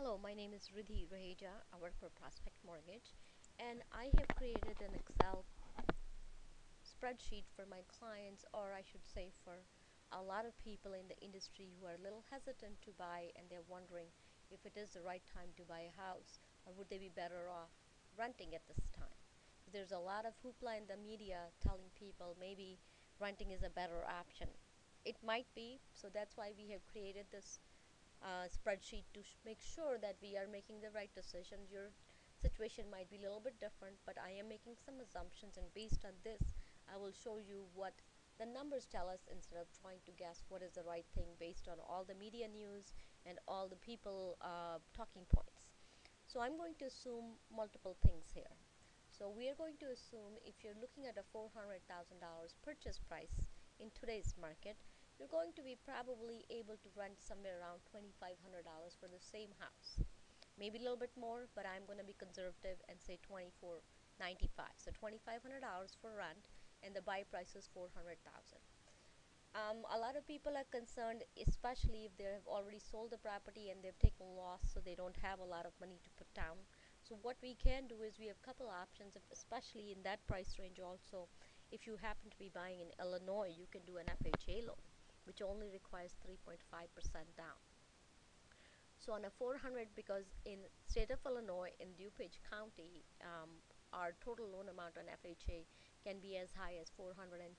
Hello, my name is Riddhi Raheja. I work for Prospect Mortgage, and I have created an Excel spreadsheet for my clients, or I should say, for a lot of people in the industry who are a little hesitant to buy and they're wondering if it is the right time to buy a house or would they be better off renting at this time. There's a lot of hoopla in the media telling people maybe renting is a better option. It might be, so that's why we have created this spreadsheet to make sure that we are making the right decisions. Your situation might be a little bit different, but I am making some assumptions, and based on this, I will show you what the numbers tell us instead of trying to guess what is the right thing based on all the media news and all the people talking points. So I'm going to assume multiple things here. So we are going to assume if you're looking at a $400,000 purchase price in today's market, you're going to be probably able to rent somewhere around $2,500 for the same house. Maybe a little bit more, but I'm going to be conservative and say $2,495. So $2,500 for rent, and the buy price is $400,000. A lot of people are concerned, especially if they have already sold the property and they've taken loss, so they don't have a lot of money to put down. So what we can do is we have a couple options, especially in that price range. Also, if you happen to be buying in Illinois, you can do an FHA loan, which only requires 3.5% down. So on a 400, because in state of Illinois in DuPage County, our total loan amount on FHA can be as high as 410,000,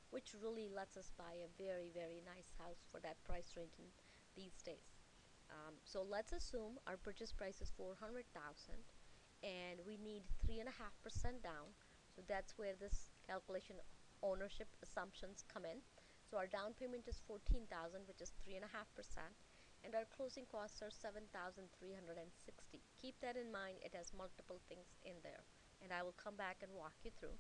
which really lets us buy a very nice house for that price range in these days. So let's assume our purchase price is 400,000 and we need 3.5% down. So that's where this calculation ownership assumptions come in. So our down payment is 14,000, which is 3.5%, and our closing costs are 7,360. Keep that in mind. It has multiple things in there, and I will come back and walk you through.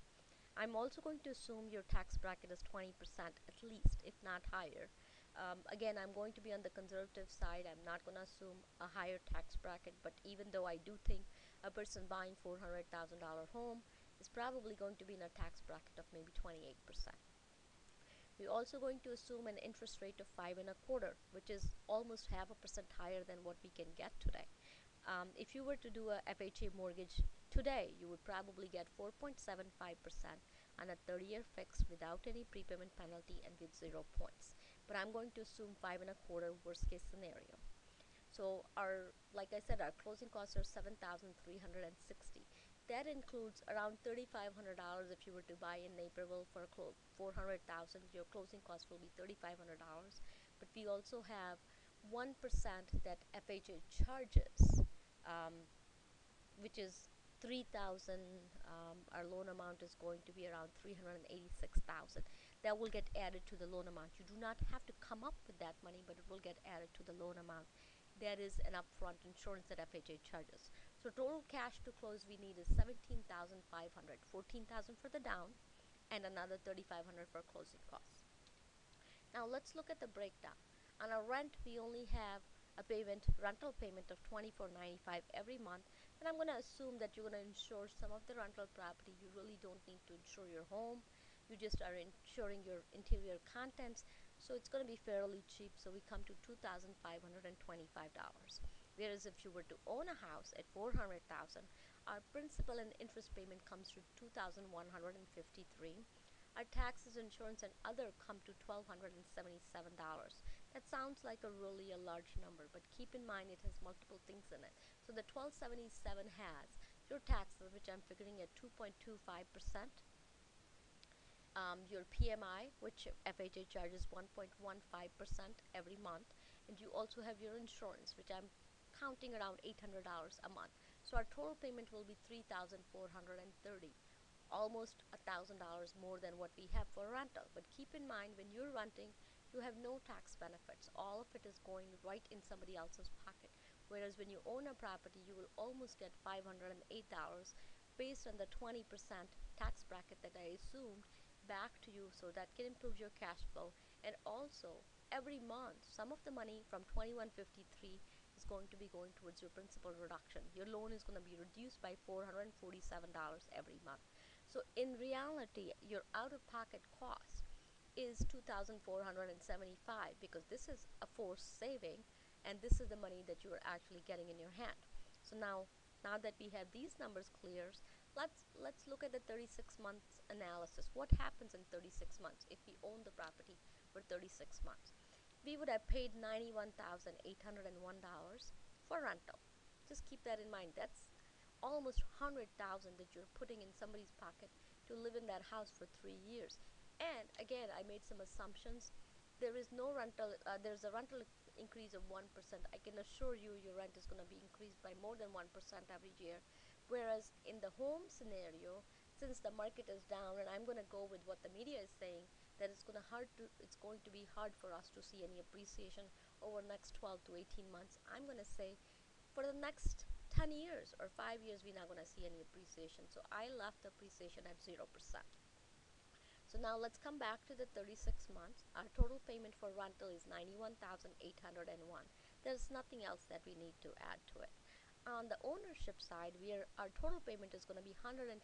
I'm also going to assume your tax bracket is 20% at least, if not higher. Again, I'm going to be on the conservative side. I'm not going to assume a higher tax bracket, but even though I do think a person buying $400,000 home is probably going to be in a tax bracket of maybe 28%. We're also going to assume an interest rate of 5.25, which is almost 0.5% higher than what we can get today. If you were to do a FHA mortgage today, you would probably get 4.75% on a 30-year fix without any prepayment penalty and with 0 points. But I'm going to assume 5.25 worst case scenario. So like I said, our closing costs are 7,360. That includes around $3,500 if you were to buy in Naperville for 400,000. Your closing cost will be $3,500. But we also have 1% that FHA charges, um, which is 3,000. Our loan amount is going to be around 386,000. That will get added to the loan amount. You do not have to come up with that money, but it will get added to the loan amount. There is an upfront insurance that FHA charges. So total cash to close we need is 17,500, 14,000 for the down, and another 3,500 for closing costs. Now let's look at the breakdown. On our rent, we only have a rental payment of $24.95 every month, and I'm going to assume that you're going to insure some of the rental property. You really don't need to insure your home. You just are insuring your interior contents, so it's going to be fairly cheap. So we come to $2,525. Whereas if you were to own a house at 400,000, our principal and interest payment comes to 2,153. Our taxes, insurance, and other come to $1,277. That sounds like a large number, but keep in mind it has multiple things in it. So the 1277 has your taxes, which I'm figuring at 2.25%, your PMI, which FHA charges 1.15% every month, and you also have your insurance, which I'm counting around $800 a month. So our total payment will be $3,430, almost $1,000 more than what we have for rental. But keep in mind, when you're renting, you have no tax benefits. All of it is going right in somebody else's pocket. Whereas when you own a property, you will almost get $508 based on the 20% tax bracket that I assumed back to you, so that can improve your cash flow. And also every month some of the money from 2153 is going to be going towards your principal reduction. Your loan is going to be reduced by $447 every month. So in reality, your out-of-pocket cost is 2,475, because this is a forced saving. and this is the money that you are actually getting in your hand. So now that we have these numbers clear, let's look at the 36 months analysis. What happens in 36 months if we own the property for 36 months? We would have paid $91,801 for rental. Just keep that in mind. That's almost 100,000 that you're putting in somebody's pocket to live in that house for 3 years. And again, I made some assumptions. There is no rental, there's a rental increase of 1%. I can assure you your rent is going to be increased by more than 1% every year. Whereas in the home scenario, since the market is down, and I'm going to go with what the media is saying, that it's going to be hard for us to see any appreciation over next 12 to 18 months. I'm going to say for the next 10 years or 5 years we're not going to see any appreciation. So I left the appreciation at 0%. So now let's come back to the 36 months. Our total payment for rental is $91,801. There's nothing else that we need to add to it. On the ownership side, our total payment is going to be $123,488.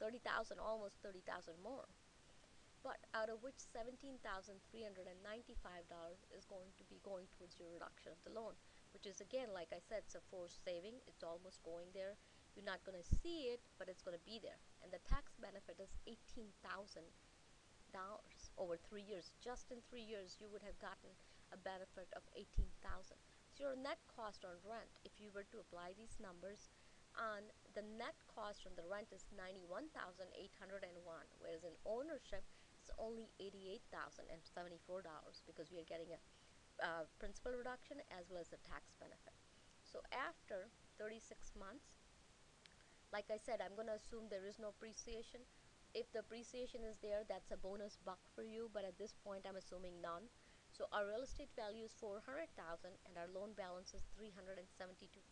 30,000, almost 30,000 more. But out of which $17,395 is going to be going towards your reduction of the loan, which is, again, like I said, it's a forced saving. It's almost going there. You're not going to see it, but it's going to be there. And the tax benefit is $18,000 over 3 years. Just in 3 years, you would have gotten a benefit of $18,000. So your net cost on rent, if you were to apply these numbers, on the net cost on the rent is $91,801, whereas in ownership it's only $88,074 because we are getting a principal reduction as well as a tax benefit. So after 36 months, like I said, I'm going to assume there is no appreciation. If the appreciation is there, that's a bonus buck for you, but at this point I'm assuming none. So our real estate value is $400,000 and our loan balance is $372,465.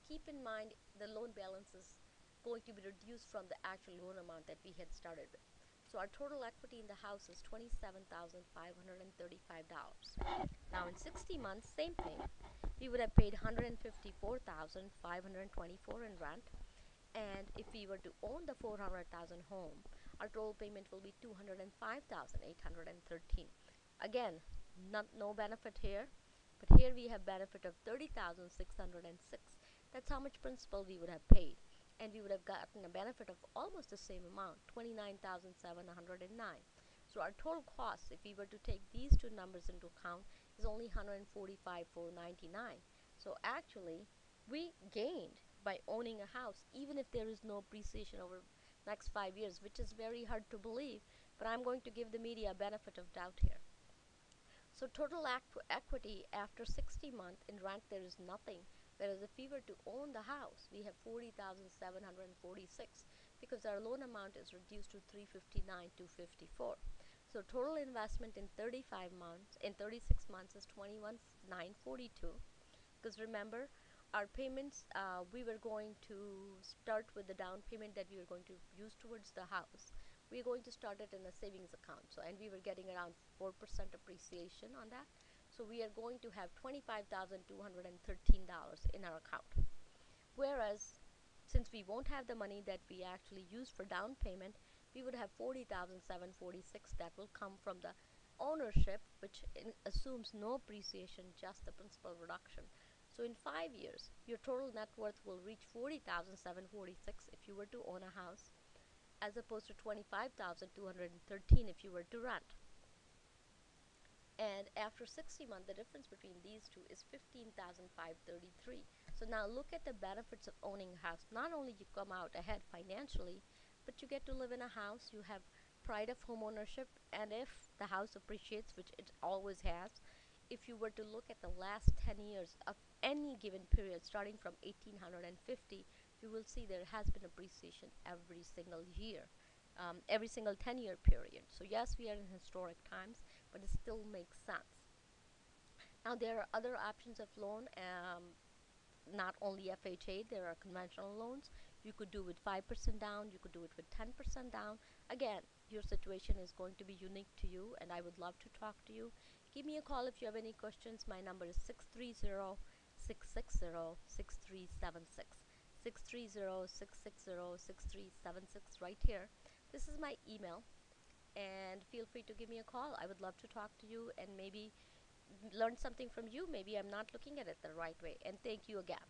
Keep in mind the loan balance is going to be reduced from the actual loan amount that we had started with. So our total equity in the house is $27,535. Now in 60 months, same thing. We would have paid $154,524 in rent. And if we were to own the 400,000 home, our total payment will be $205,813. Again, no benefit here, but here we have benefit of $30,606. That's how much principal we would have paid, and we would have gotten a benefit of almost the same amount, $29,709. So our total cost, if we were to take these two numbers into account, is only $145,499. So actually, we gained by owning a house, even if there is no appreciation over next 5 years, which is very hard to believe, but I'm going to give the media a benefit of doubt here. So total equity after 60 months in rent, there is nothing. Whereas if we were to own the house, we have 40,746 because our loan amount is reduced to 359,254. So total investment in 36 months is 21,942. Because remember, our payments, we were going to start with the down payment that we were going to use towards the house. We're going to start it in a savings account, and we were getting around 4% appreciation on that. So we are going to have $25,213 in our account. Whereas since we won't have the money that we actually use for down payment, we would have $40,746 that will come from the ownership, which assumes no appreciation, just the principal reduction. So in 5 years, your total net worth will reach $40,746 if you were to own a house, as opposed to $25,213 if you were to rent. And after 60 months, the difference between these two is $15,533. So now look at the benefits of owning a house. Not only you come out ahead financially, but you get to live in a house, you have pride of home ownership, and if the house appreciates, which it always has, if you were to look at the last 10 years of any given period starting from 1850, you will see there has been appreciation every single year, every single 10-year period. So yes, we are in historic times, but it still makes sense. Now there are other options of loan, not only FHA, there are conventional loans. You could do with 5% down, you could do it with 10% down. Again, your situation is going to be unique to you, and I would love to talk to you. Give me a call if you have any questions. My number is 630-660-6376. 630-660-6376 right here. This is my email. and feel free to give me a call. I would love to talk to you and maybe learn something from you. Maybe I'm not looking at it the right way. And thank you again.